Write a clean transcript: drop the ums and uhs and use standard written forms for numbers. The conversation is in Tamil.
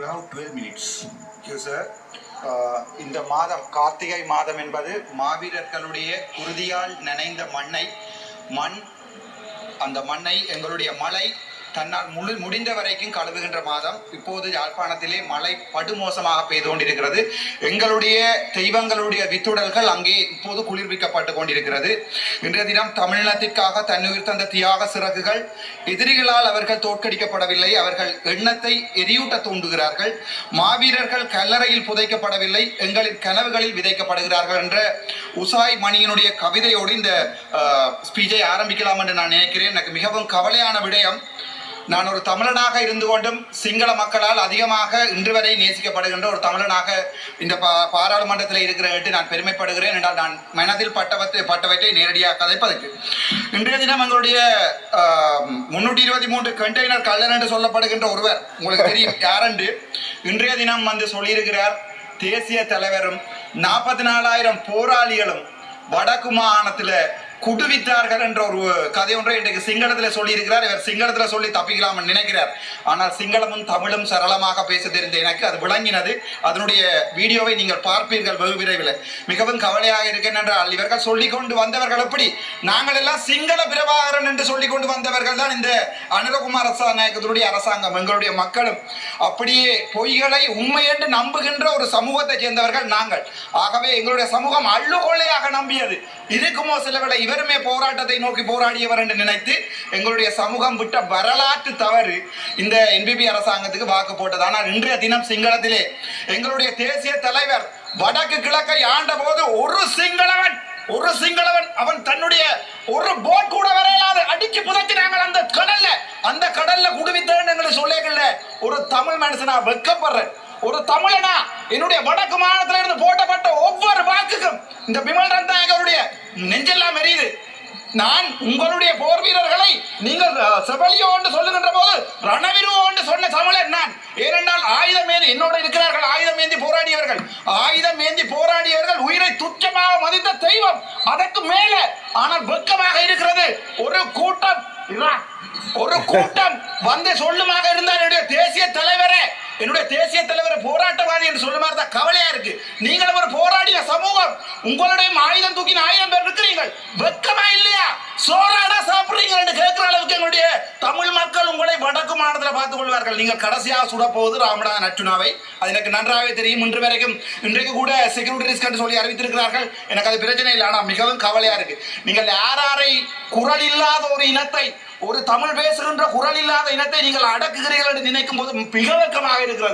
You have 12 minutes. Yes, sir. இந்த மாதம் கார்த்திகை மாதம் என்பது மாவீரர்களுடைய குருதியால் நனைந்த மண் அந்த மண்ணை எங்களுடைய மழை தன்னால் முடிந்த வரைக்கும் கழுவுகின்ற மாதம். இப்போது யாழ்ப்பாணத்திலே மழை படுமோசமாக பெய்து கொண்டிருக்கிறது. எங்களுடைய தெய்வங்களுடைய வித்துடல்கள் அங்கே இப்போது குளிர்விக்கப்பட்டு கொண்டிருக்கிறது. இன்றைய தினம் தமிழினத்திற்காக தன்னுயிர் தந்த தியாக சிறகுகள் எதிரிகளால் அவர்கள் தோற்கடிக்கப்படவில்லை. அவர்கள் எண்ணத்தை எரியூட்ட தூண்டுகிறார்கள். மாவீரர்கள் கல்லறையில் புதைக்கப்படவில்லை, எங்களின் கனவுகளில் விதைக்கப்படுகிறார்கள் என்ற உசாய் மணியினுடைய கவிதையோடு இந்த ஸ்பீச்சை ஆரம்பிக்கலாம் என்று நான் நினைக்கிறேன். எனக்கு மிகவும் கவலையான விடயம், நான் ஒரு தமிழனாக இருந்து கொண்டும் சிங்கள மக்களால் அதிகமாக இன்று வரை நேசிக்கப்படுகின்ற ஒரு தமிழனாக இந்த பாராளுமன்றத்தில் இருக்கிற நான் பெருமைப்படுகிறேன் என்றால் நான் மனதில் பட்டவற்றை நேரடியாக கதைப்பதற்கு. இன்றைய தினம் எங்களுடைய 323 கண்டெய்னர் கள்ளன் என்று சொல்லப்படுகின்ற ஒருவர், உங்களுக்கு தெரியும் யாரென்று, இன்றைய தினம் வந்து சொல்லியிருக்கிறார். தேசிய தலைவரும் 44,000 போராளிகளும் வடக்கு மாகாணத்தில் குடுவித்தார்கள் என்ற ஒரு கதை ஒன்றை இன்றைக்கு சிங்களத்தில் சொல்லியிருக்கிறார். இவர் சிங்களத்தில் சொல்லி தப்பிக்கலாம் நினைக்கிறார். ஆனால் சிங்களமும் தமிழும் சரளமாக பேச தெரிந்த எனக்கு அது விளங்கினது. அதனுடைய வீடியோவை நீங்கள் பார்ப்பீர்கள் வெகு விரைவில். மிகவும் கவலையாக இருக்கேன் என்றால் இவர்கள் சொல்லிக் கொண்டு வந்தவர்கள் எப்படி, நாங்கள் எல்லாம் சிங்கள பிரபாகரன் என்று சொல்லிக் கொண்டு வந்தவர்கள் தான் இந்த அனுரகுமார் நாயக்கத்தினுடைய அரசாங்கம். எங்களுடைய மக்களும் அப்படியே பொய்களை உண்மை என்று நம்புகின்ற ஒரு சமூகத்தை சேர்ந்தவர்கள் நாங்கள். ஆகவே எங்களுடைய சமூகம் அள்ளுகொள்ளையாக நம்பியது. இருக்குமோ சிலவேளை இவருமே போராட்டத்தை நோக்கி போராடியவர் என்று நினைத்து எங்களுடைய சமூகம் விட்ட வரலாற்று தவறு இந்த என்பிபி அரசாங்கத்துக்கு வாக்கு போட்டது. ஆனால் இன்றைய தினம் சிங்களத்திலே எங்களுடைய தேசிய தலைவர் வடக்கு கிழக்கை ஆண்ட போது ஒரு சிங்களவன் அவன் தன்னுடைய ஒரு போட் கூட வரையிலாது அடிச்சு புதைச்சினாங்க அந்த கடல்ல குடுவித்தேன்னு எங்களுக்கு சொல்லேங்கல்ல. ஒரு தமிழ் மனுஷனா வெட்கப்படுறேன். ஒரு தமிழனா என்னுடைய வடக்கு மாநிலத்தில் இருந்து போட்டப்பட்ட ஒவ்வொரு வாக்குக்கும் இந்த பிமல் ரந்தாயகருடைய நெஞ்செல்லாம் எரியுது. நான் உங்களுடைய போர் வீரர்களை நீங்கள் செபலியோ என்று சொல்லுகின்ற போது ரணவிருவோ என்று சொன்ன தமிழர் நான். ஏனென்றால் ஆயுதம் ஏந்தி என்னோட இருக்கிறார்கள், ஆயுதம் ஏந்தி போராடியவர்கள் உயிரை துச்சமாக மதித்த தெய்வம் அதற்கு மேலே. ஆனால் வெட்கமாக இருக்கிறது, ஒரு கூட்டம் வந்து சொல்லுமாக இருந்தால் என்னுடைய தேசிய தலைவரை போராட்டவாதி என்று சொல்ல மாதிரி தான் கவலையா இருக்கு. நீங்களும் ஒரு போராடிய சமூகம், உங்களுடைய ஆயுதம் தூக்கின 1000 பேர் இருக்கிறீர்கள். வெட்கமா இல்லையா? சோறாடா சாப்பிடுறீங்க என்று கேட்கிற அளவுக்கு எங்களுடைய தமிழ் மக்கள் உங்களை வடக்கு மாநிலத்தில் பார்த்துக் கொள்வார்கள். நீங்கள் கடைசியாக சுட போவது ராமநாதன் அர்ச்சுனாவை, அது எனக்கு நன்றாகவே தெரியும். இன்றைக்கு கூட செக்யூரிட்டி ரிஸ்க் என்று சொல்லி அறிவித்திருக்கிறார்கள். எனக்கு அது பிரச்சனை இல்லை. ஆனால் மிகவும் கவலையா இருக்கு. நீங்கள் யாரை குரல் இல்லாத ஒரு இனத்தை, ஒரு தமிழ் பேசுகின்ற குரல் இல்லாத இனத்தை நீங்கள் அடக்குகிறீர்கள் என்று நினைக்கும் போது மிக வெட்கமாக இருக்கிறது.